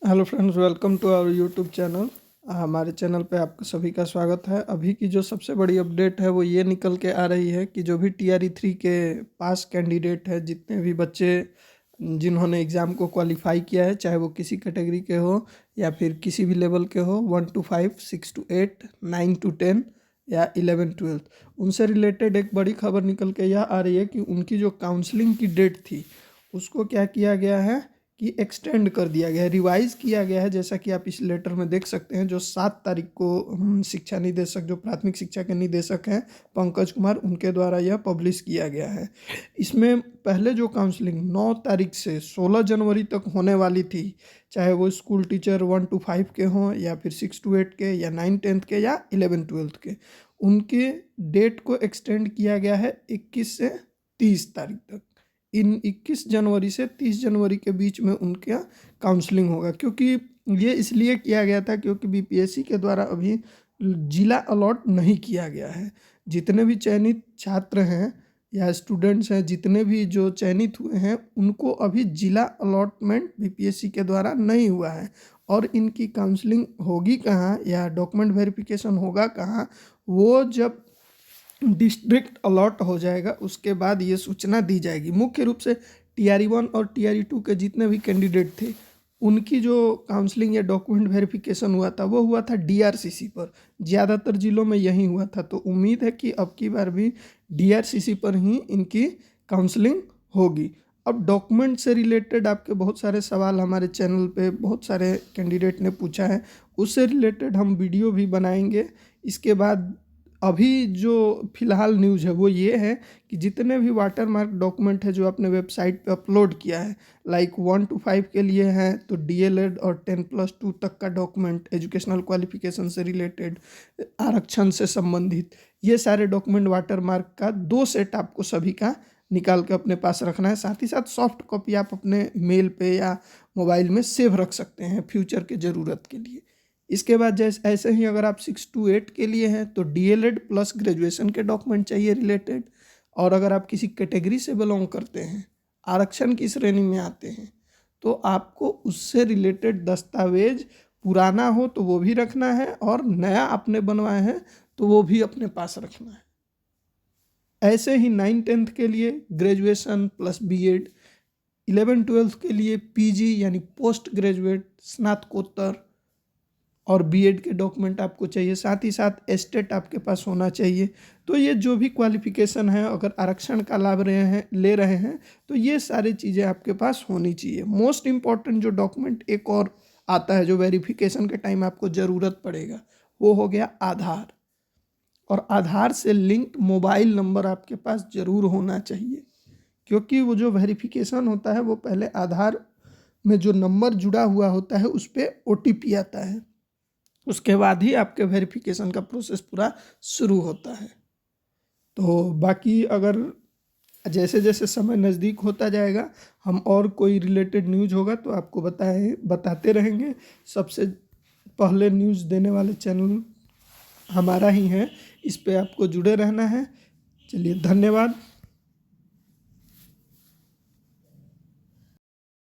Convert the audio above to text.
Hello friends, welcome to our YouTube channel. हमारे channel पे आपका सभी का स्वागत है। अभी की जो सबसे बड़ी अपडेट है वो ये निकल के आ रही है कि जो भी TRE 3 के पास कैंडिडेट है, जितने भी बच्चे जिन्होंने एग्ज़ाम को क्वालिफाई किया है, चाहे वो किसी कैटेगरी के हो या फिर किसी भी लेवल के हो, 1 to 5, 6 to 8, 9 to 10 या 11-12, उनसे रिलेटेड एक बड़ी खबर निकल के यह आ रही है कि उनकी जो काउंसलिंग की डेट थी उसको क्या किया गया है कि एक्सटेंड कर दिया गया है, रिवाइज किया गया है। जैसा कि आप इस लेटर में देख सकते हैं, जो 7 तारीख को शिक्षा निदेशक, जो प्राथमिक शिक्षा के निदेशक हैं पंकज कुमार, उनके द्वारा यह पब्लिश किया गया है। इसमें पहले जो काउंसलिंग 9 तारीख से 16 जनवरी तक होने वाली थी, चाहे वो स्कूल टीचर 1 to 5 के हों या फिर 6 to 8 के या 9-10 के या 11-12 के, उनके डेट को एक्सटेंड किया गया है 21 से 30 तारीख तक। इन 21 जनवरी से 30 जनवरी के बीच में उनका काउंसलिंग होगा। क्योंकि ये इसलिए किया गया था क्योंकि BPSC के द्वारा अभी जिला अलॉट नहीं किया गया है। जितने भी चयनित छात्र हैं या स्टूडेंट्स हैं, जितने भी जो चयनित हुए हैं, उनको अभी जिला अलॉटमेंट BPSC के द्वारा नहीं हुआ है। और इनकी काउंसलिंग होगी कहाँ या डॉक्यूमेंट वेरिफिकेशन होगा कहाँ, वो जब डिस्ट्रिक्ट अलॉट हो जाएगा उसके बाद ये सूचना दी जाएगी। मुख्य रूप से TRE 1 और TRE 2 के जितने भी कैंडिडेट थे, उनकी जो काउंसलिंग या डॉक्यूमेंट वेरिफिकेशन हुआ था वो हुआ था DRCC पर। ज़्यादातर ज़िलों में यही हुआ था, तो उम्मीद है कि अब की बार भी DRCC पर ही इनकी काउंसलिंग होगी। अब डॉक्यूमेंट से रिलेटेड आपके बहुत सारे सवाल हमारे चैनल पे बहुत सारे कैंडिडेट ने पूछा है, उससे रिलेटेड हम वीडियो भी बनाएंगे। इसके बाद अभी जो फ़िलहाल न्यूज़ है वो ये है कि जितने भी वाटर मार्क डॉक्यूमेंट है जो आपने वेबसाइट पे अपलोड किया है, लाइक 1 to 5 के लिए हैं तो DLED और 10+2 तक का डॉक्यूमेंट, एजुकेशनल क्वालिफिकेशन से रिलेटेड, आरक्षण से संबंधित, ये सारे डॉक्यूमेंट वाटर मार्क का 2 सेट आपको सभी का निकाल के अपने पास रखना है। साथ ही साथ सॉफ्ट कॉपी आप अपने मेल पे या मोबाइल में सेव रख सकते हैं फ्यूचर के ज़रूरत के लिए। इसके बाद जैसे ऐसे ही अगर आप 6 to 8 के लिए हैं तो DLED प्लस ग्रेजुएशन के डॉक्यूमेंट चाहिए रिलेटेड। और अगर आप किसी कैटेगरी से बिलोंग करते हैं, आरक्षण की श्रेणी में आते हैं, तो आपको उससे रिलेटेड दस्तावेज पुराना हो तो वो भी रखना है और नया आपने बनवाया है तो वो भी अपने पास रखना है। ऐसे ही 9-10 के लिए ग्रेजुएशन प्लस BEd, 11-12 के लिए PG यानी पोस्ट ग्रेजुएट, स्नातकोत्तर और BEd के डॉक्यूमेंट आपको चाहिए। साथ ही साथ एस्टेट आपके पास होना चाहिए। तो ये जो भी क्वालिफिकेशन है, अगर आरक्षण का लाभ ले रहे हैं तो ये सारी चीज़ें आपके पास होनी चाहिए। मोस्ट इम्पॉर्टेंट जो डॉक्यूमेंट एक और आता है जो वेरिफिकेशन के टाइम आपको ज़रूरत पड़ेगा, वो हो गया आधार। और आधार से लिंक्ड मोबाइल नंबर आपके पास ज़रूर होना चाहिए, क्योंकि वो जो वेरिफिकेशन होता है वो पहले आधार में जो नंबर जुड़ा हुआ होता है उस पर OTP आता है, उसके बाद ही आपके वेरिफिकेशन का प्रोसेस पूरा शुरू होता है। तो बाकी अगर जैसे जैसे समय नज़दीक होता जाएगा, हम और कोई रिलेटेड न्यूज़ होगा तो आपको बताते रहेंगे। सबसे पहले न्यूज़ देने वाले चैनल हमारा ही है, इस पे आपको जुड़े रहना है। चलिए, धन्यवाद।